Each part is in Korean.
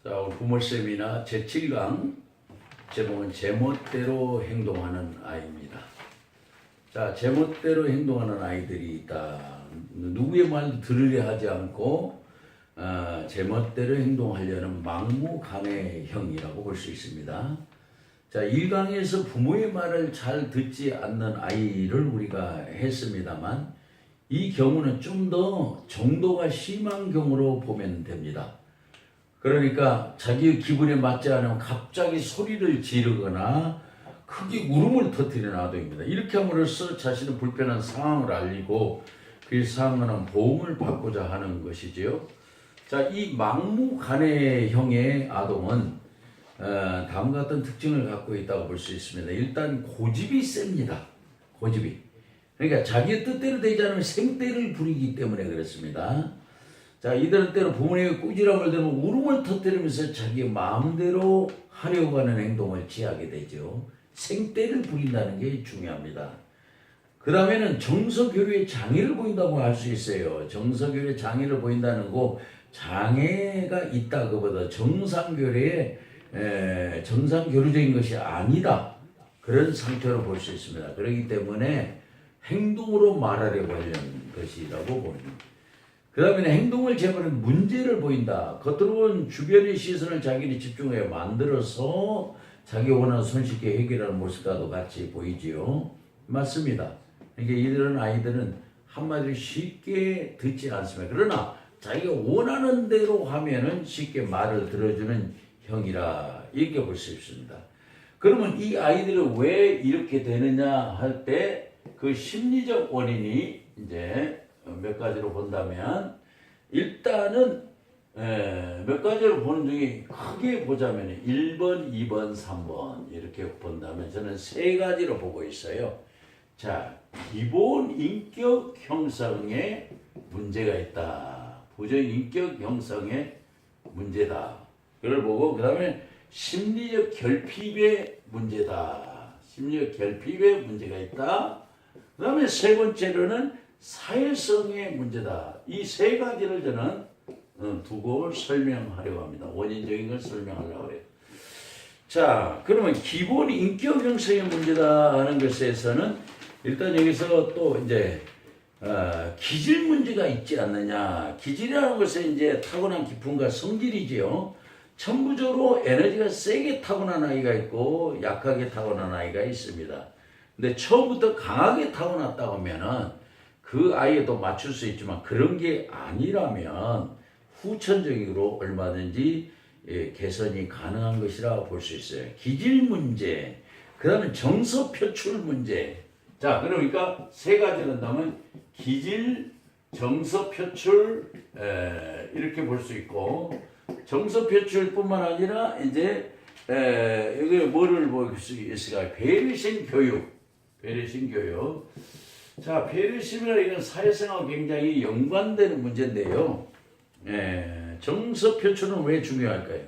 자, 오늘 부모 세미나 제7강 제목은 제멋대로 행동하는 아이입니다. 자, 제멋대로 행동하는 아이들이 있다. 누구의 말도 들으려 하지 않고 제멋대로 행동하려는 막무가내형이라고 볼 수 있습니다. 자, 1강에서 부모의 말을 잘 듣지 않는 아이를 우리가 했습니다만 이 경우는 좀 더 정도가 심한 경우로 보면 됩니다. 그러니까 자기 기분에 맞지 않으면 갑자기 소리를 지르거나 크게 울음을 터뜨리는 아동입니다. 이렇게 함으로써 자신의 불편한 상황을 알리고 그 상황은 보험을 받고자 하는 것이지요. 자, 이 막무가내형의 아동은 다음과 같은 특징을 갖고 있다고 볼 수 있습니다. 일단 고집이 셉니다. 고집이. 그러니까 자기의 뜻대로 되지 않으면 생떼를 부리기 때문에 그렇습니다. 자, 이들은 때로 부모님의 꾸지람을 들으면 울음을 터뜨리면서 자기 마음대로 하려고 하는 행동을 취하게 되죠. 생떼를 부린다는 게 중요합니다. 그 다음에는 정서교류의 장애를 보인다고 할 수 있어요. 정서교류의 장애를 보인다는 거, 장애가 있다 그보다 정상교류적인 것이 아니다, 그런 상태로 볼 수 있습니다. 그렇기 때문에 행동으로 말하려고 하는 것이라고 봅니다. 그 다음에 행동을 제거하는 문제를 보인다. 겉으로는 주변의 시선을 자기를 집중하여 만들어서 자기 원하는 손쉽게 해결하는 모습과도 같이 보이지요. 맞습니다. 그러니까 이런 아이들은 한마디로 쉽게 듣지 않습니다. 그러나 자기가 원하는 대로 하면은 쉽게 말을 들어주는 형이라 이렇게 볼 수 있습니다. 그러면 이 아이들은 왜 이렇게 되느냐 할 때 그 심리적 원인이 이제 몇 가지로 본다면, 일단은 몇 가지로 보는 중에 크게 보자면 1번, 2번, 3번 이렇게 본다면 저는 세 가지로 보고 있어요. 자, 기본 인격 형성에 문제가 있다. 부정 인격 형성에 문제다. 그걸 보고, 그 다음에 심리적 결핍의 문제다. 심리적 결핍의 문제가 있다. 그 다음에 세 번째로는 사회성의 문제다. 이 세 가지를 저는 두고 설명하려고 합니다. 원인적인 걸 설명하려고 해요. 자, 그러면 기본 인격 형성의 문제다 하는 것에서는 일단 여기서 또 이제 기질 문제가 있지 않느냐. 기질이라는 것은 이제 타고난 기품과 성질이지요. 천부적으로 에너지가 세게 타고난 아이가 있고 약하게 타고난 아이가 있습니다. 근데 처음부터 강하게 타고났다고 하면은 그 아이에도 맞출 수 있지만, 그런 게 아니라면 후천적으로 얼마든지 개선이 가능한 것이라 볼 수 있어요. 기질 문제, 그 다음에 정서 표출 문제. 자, 그러니까 세 가지를 한다면 기질, 정서 표출, 이렇게 볼 수 있고, 정서 표출뿐만 아니라 이제 여기 뭐를 볼 수 있을까요? 배려심 교육. 배려심 교육. 자, 배려심이라는 이건 사회생활과 굉장히 연관되는 문제인데요. 정서 표출은 왜 중요할까요?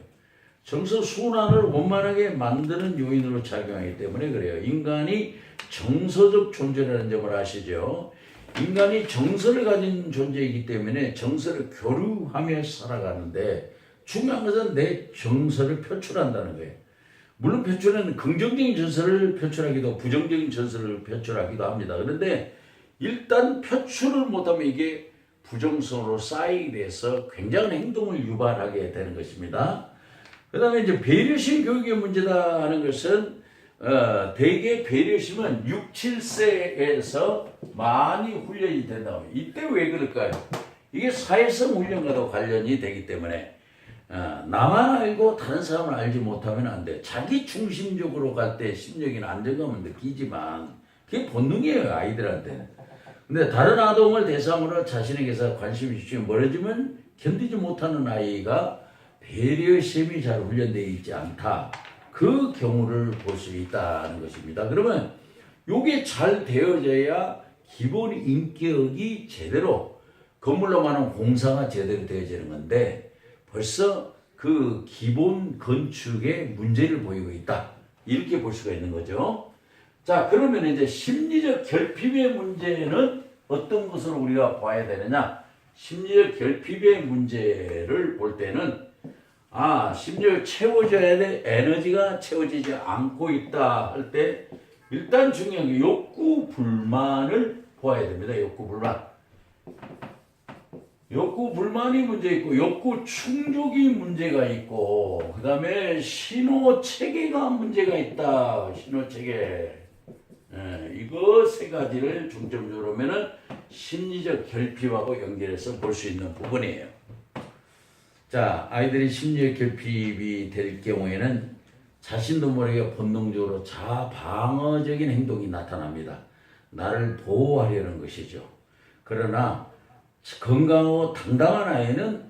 정서 순환을 원만하게 만드는 요인으로 작용하기 때문에 그래요. 인간이 정서적 존재라는 점을 아시죠? 인간이 정서를 가진 존재이기 때문에 정서를 교류하며 살아가는데, 중요한 것은 내 정서를 표출한다는 거예요. 물론 표출은 긍정적인 정서를 표출하기도 하고 부정적인 정서를 표출하기도 합니다. 그런데 일단 표출을 못하면 이게 부정성으로 쌓이게 돼서 굉장한 행동을 유발하게 되는 것입니다. 그 다음에 이제 배려심 교육의 문제다 하는 것은 대개 배려심은 6, 7세에서 많이 훈련이 된다고 해요. 이때 왜 그럴까요? 이게 사회성 훈련과도 관련이 되기 때문에 나만 알고 다른 사람을 알지 못하면 안 돼. 자기 중심적으로 갈 때 심적인 안정감을 느끼지만 그게 본능이에요, 아이들한테는. 근데 다른 아동을 대상으로 자신에게서 관심이 주시면 멀어지면 견디지 못하는 아이가 배려심이 잘 훈련되어 있지 않다. 그 경우를 볼 수 있다는 것입니다. 그러면 이게 잘 되어져야 기본 인격이 제대로, 건물로 말하면 공사가 제대로 되어지는 건데, 벌써 그 기본 건축에 문제를 보이고 있다. 이렇게 볼 수가 있는 거죠. 자, 그러면 이제 심리적 결핍의 문제는 어떤 것으로 우리가 봐야 되느냐? 심리적 결핍의 문제를 볼 때는 심지어 채워져야 돼. 에너지가 채워지지 않고 있다 할 때 일단 중요한 게 욕구 불만을 보아야 됩니다. 욕구 불만. 욕구 불만이 문제 있고 욕구 충족이 문제가 있고 그 다음에 신호 체계가 문제가 있다. 신호 체계. 이거 세 가지를 중점적으로 보면은 심리적 결핍하고 연결해서 볼 수 있는 부분이에요. 자, 아이들이 심리적 결핍이 될 경우에는 자신도 모르게 본능적으로 자방어적인 행동이 나타납니다. 나를 보호하려는 것이죠. 그러나 건강하고 당당한 아이는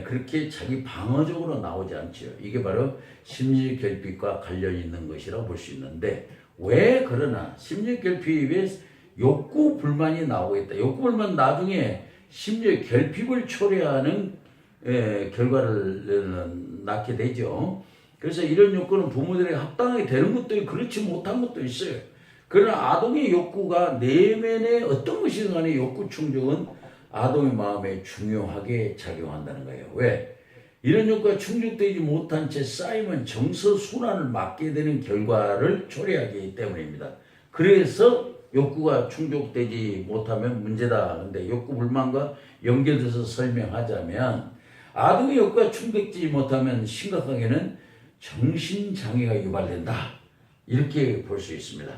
그렇게 자기 방어적으로 나오지 않죠. 이게 바로 심리적 결핍과 관련 있는 것이라고 볼 수 있는데 왜 그러나 심리적 결핍에 욕구 불만이 나오고 있다. 욕구 불만 나중에 심리적 결핍을 초래하는 결과를 낳게 되죠. 그래서 이런 욕구는 부모들에게 합당하게 되는 것도 있고 그렇지 못한 것도 있어요. 그러나 아동의 욕구가 내면의 어떤 것이든 간에 욕구 충족은 아동의 마음에 중요하게 작용한다는 거예요. 왜? 이런 욕구가 충족되지 못한 채 쌓이면 정서순환을 막게 되는 결과를 초래하기 때문입니다. 그래서 욕구가 충족되지 못하면 문제다. 근데 욕구 불만과 연결돼서 설명하자면 아동의 욕구가 충족되지 못하면 심각하게는 정신장애가 유발된다. 이렇게 볼 수 있습니다.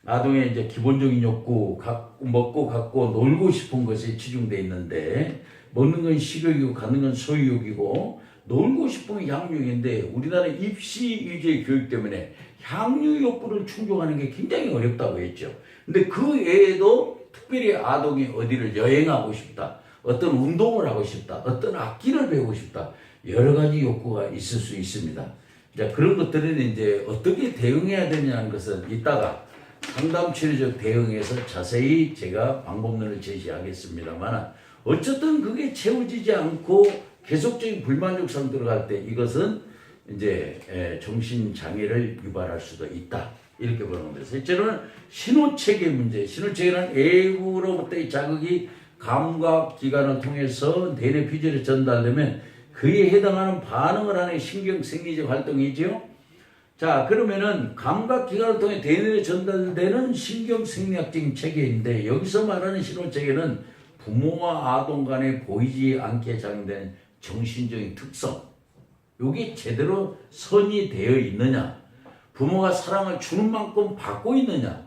아동의 이제 기본적인 욕구, 먹고 갖고 놀고 싶은 것에 치중되어 있는데 먹는 건 식욕이고 갖는 건 소유욕이고 놀고 싶은 건 향유욕인데 우리나라 입시 위주의 교육 때문에 향유 욕구를 충족하는 게 굉장히 어렵다고 했죠. 근데 그 외에도 특별히 아동이 어디를 여행하고 싶다. 어떤 운동을 하고 싶다. 어떤 악기를 배우고 싶다. 여러 가지 욕구가 있을 수 있습니다. 자, 그런 것들은 이제 어떻게 대응해야 되냐는 것은 이따가 상담 치료적 대응에서 자세히 제가 방법론을 제시하겠습니다만 어쨌든 그게 채워지지 않고 계속적인 불만족 상태로 갈 때 이것은 이제 정신장애를 유발할 수도 있다. 이렇게 보는 겁니다. 셋째로는 신호체계 문제. 신호체계는 외부로부터의 자극이 감각기관을 통해서 뇌내 피질에 전달되면 그에 해당하는 반응을 하는 신경생리적 활동이죠. 자, 그러면은 감각기관을 통해 뇌내에 전달되는 신경생리학적인 체계인데 여기서 말하는 신호체계는 부모와 아동 간에 보이지 않게 작용된 정신적인 특성. 이게 제대로 선이 되어 있느냐. 부모가 사랑을 주는 만큼 받고 있느냐.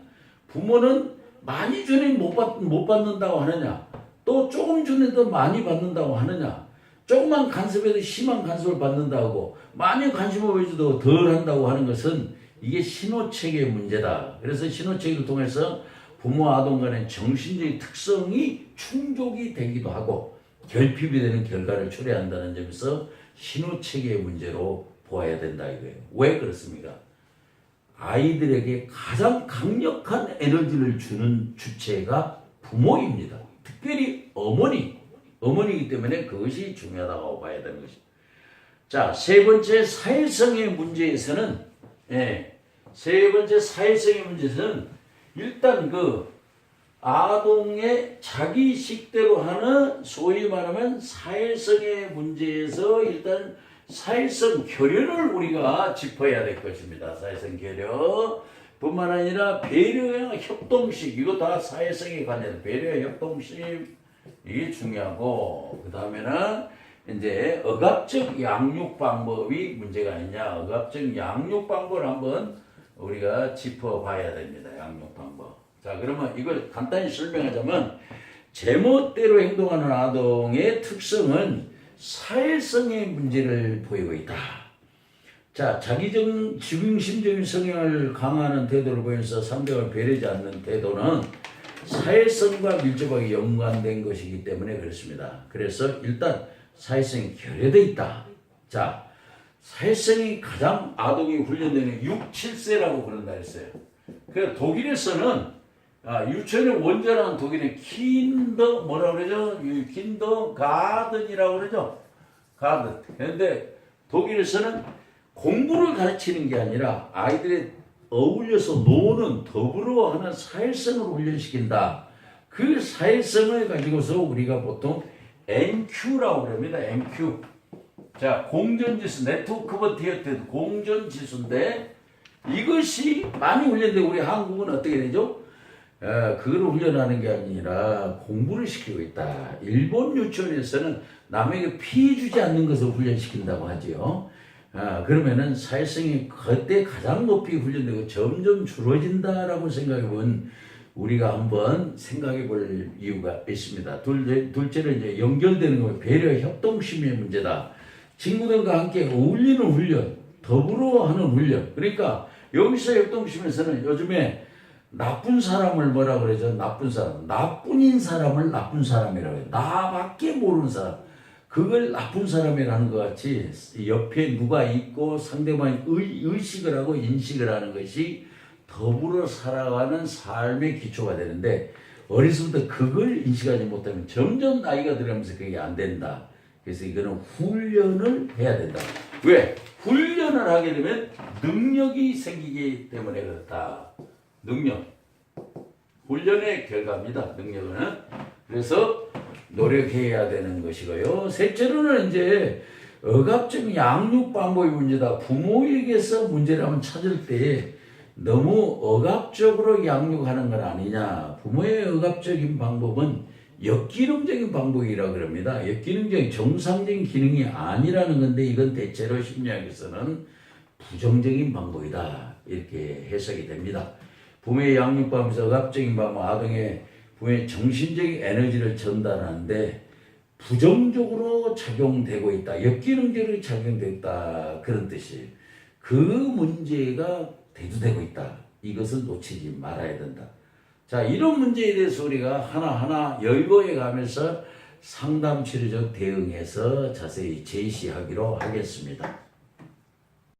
부모는 많이 주니 못 받는다고 하느냐. 또 조금 주는데도 많이 받는다고 하느냐. 조금만 간섭해도 심한 간섭을 받는다고 많이 관심을 보여줘도 덜 한다고 하는 것은 이게 신호체계의 문제다. 그래서 신호체계를 통해서 부모 아동 간의 정신적인 특성이 충족이 되기도 하고 결핍이 되는 결과를 초래한다는 점에서 신호체계의 문제로 보아야 된다 이거예요. 왜 그렇습니까? 아이들에게 가장 강력한 에너지를 주는 주체가 부모입니다. 특별히 어머니이기 때문에 그것이 중요하다고 봐야 되는 것입니다. 자, 세 번째 사회성의 문제에서는 일단 그 아동의 자기식대로 하는 소위 말하면 사회성의 문제에서 일단 사회성 교련을 우리가 짚어야 될 것입니다. 사회성 교련 뿐만 아니라 배려와 협동식 이거 다 사회성에 관련 배려와 협동식 이게 중요하고 그 다음에는 이제 억압적 양육 방법이 문제가 아니냐. 억압적 양육 방법을 한번 우리가 짚어봐야 됩니다. 양육 방법. 자, 그러면 이걸 간단히 설명하자면 제멋대로 행동하는 아동의 특성은 사회성의 문제를 보이고 있다. 자, 자기중심적인 성향을 강화하는 태도를 보이면서 상대방을 배려하지 않는 태도는 사회성과 밀접하게 연관된 것이기 때문에 그렇습니다. 그래서 일단 사회성이 결여되어 있다. 자, 사회성이 가장 아동이 훈련되는 6, 7세라고 그런다 했어요. 그래서 독일에서는 유치원의 원조라는 독일의 뭐라 그러죠? 가든이라고 그러죠? 가든. 그런데 독일에서는 공부를 가르치는 게 아니라 아이들의 어울려서 노는 더불어 하는 사회성을 훈련시킨다. 그 사회성을 가지고서 우리가 보통 NQ라고 그럽니다. NQ. 자, 공전지수, 네트워크 버티어트도 공전지수인데 이것이 많이 훈련되고 우리 한국은 어떻게 되죠? 그걸 훈련하는 게 아니라 공부를 시키고 있다. 일본 유치원에서는 남에게 피해 주지 않는 것을 훈련시킨다고 하지요. 그러면은 사회성이 그때 가장 높이 훈련되고 점점 줄어진다라고 생각해 본 우리가 한번 생각해 볼 이유가 있습니다. 둘째로 이제 연결되는 건 배려 협동심의 문제다. 친구들과 함께 어울리는 훈련, 더불어 하는 훈련. 그러니까 여기서 협동심에서는 요즘에 나쁜 사람을 뭐라 그러죠? 나쁜 사람. 나뿐인 사람을 나쁜 사람이라고 해요. 나밖에 모르는 사람. 그걸 나쁜 사람이라는 것 같이 옆에 누가 있고 상대방이 의식을 하고 인식을 하는 것이 더불어 살아가는 삶의 기초가 되는데 어렸을 때 그걸 인식하지 못하면 점점 나이가 들어가면서 그게 안 된다. 그래서 이거는 훈련을 해야 된다. 왜? 훈련을 하게 되면 능력이 생기기 때문에 그렇다. 능력. 훈련의 결과입니다. 능력은. 그래서 노력해야 되는 것이고요. 셋째로는 이제 억압적인 양육 방법의 문제다. 부모에게서 문제를 한번 찾을 때 너무 억압적으로 양육하는 건 아니냐. 부모의 억압적인 방법은 역기능적인 방법이라고 그럽니다. 역기능적인 정상적인 기능이 아니라는 건데 이건 대체로 심리학에서는 부정적인 방법이다. 이렇게 해석이 됩니다. 부모의 양육 방법에서 억압적인 방법, 아동의 부모의 정신적인 에너지를 전달하는데 부정적으로 작용되고 있다. 역기능적으로 작용되고 있다. 그런 뜻이에요. 그 문제가 대두되고 있다. 이것을 놓치지 말아야 된다. 자, 이런 문제에 대해서 우리가 하나하나 열거해 가면서 상담 치료적 대응해서 자세히 제시하기로 하겠습니다.